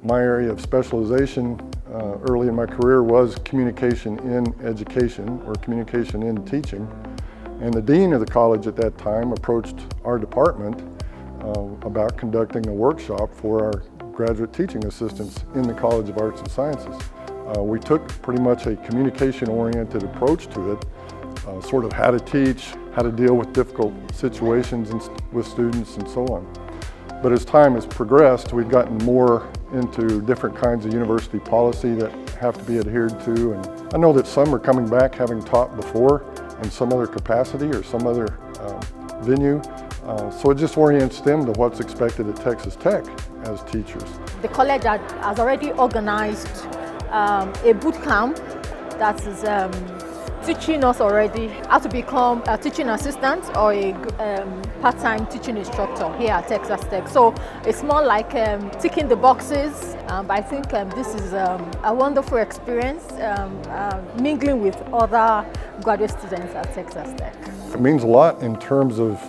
My area of specialization early in my career was communication in education, or communication in teaching. And the dean of the college at that time approached our department about conducting a workshop for our graduate teaching assistants in the College of Arts and Sciences. We took pretty much a communication-oriented approach to it, sort of how to teach, how to deal with difficult situations with students, and so on. But as time has progressed, we've gotten more into different kinds of university policy that have to be adhered to. And I know that some are coming back having taught before in some other capacity or some other venue. So it just orients them to what's expected at Texas Tech as teachers. The college has already organized a boot camp that is teaching us already how to become a teaching assistant or a part-time teaching instructor here at Texas Tech. So it's more like ticking the boxes, but I think this is a wonderful experience, mingling with other graduate students at Texas Tech. It means a lot in terms of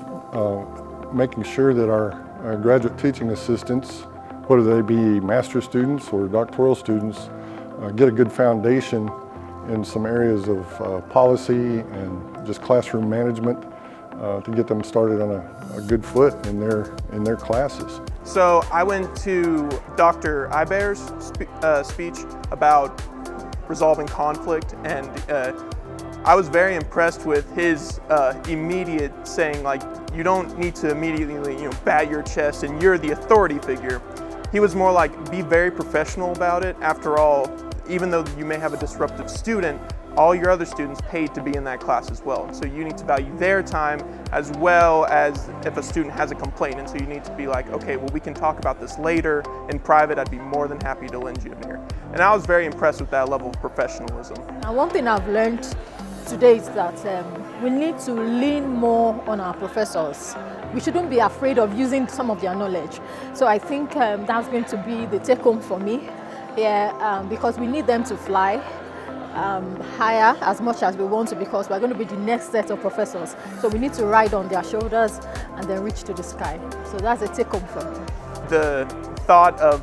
making sure that our graduate teaching assistants, whether they be master's students or doctoral students, get a good foundation in some areas of policy and just classroom management to get them started on a good foot in their classes. So I went to Dr. Iber's speech about resolving conflict, and I was very impressed with his immediate saying, like, you don't need to immediately bat your chest and you're the authority figure. He was more like, be very professional about it. After all, even though you may have a disruptive student, all your other students paid to be in that class as well. So you need to value their time as well as if a student has a complaint. And so you need to be like, okay, well, we can talk about this later in private. I'd be more than happy to lend you an ear. And I was very impressed with that level of professionalism. And one thing I've learned today is that we need to lean more on our professors. We shouldn't be afraid of using some of their knowledge. So I think that's going to be the take home for me here, because we need them to fly higher as much as we want to, because we're going to be the next set of professors. So we need to ride on their shoulders and then reach to the sky. So that's a take home for me. The thought of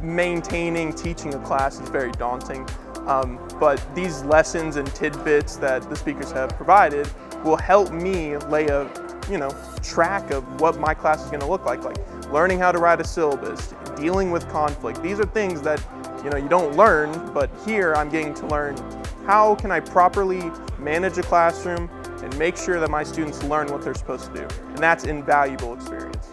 maintaining teaching a class is very daunting. But these lessons and tidbits that the speakers have provided will help me lay a track of what my class is going to look like learning how to write a syllabus, dealing with conflict. These are things that you don't learn, but here I'm getting to learn how can I properly manage a classroom and make sure that my students learn what they're supposed to do. And that's invaluable experience.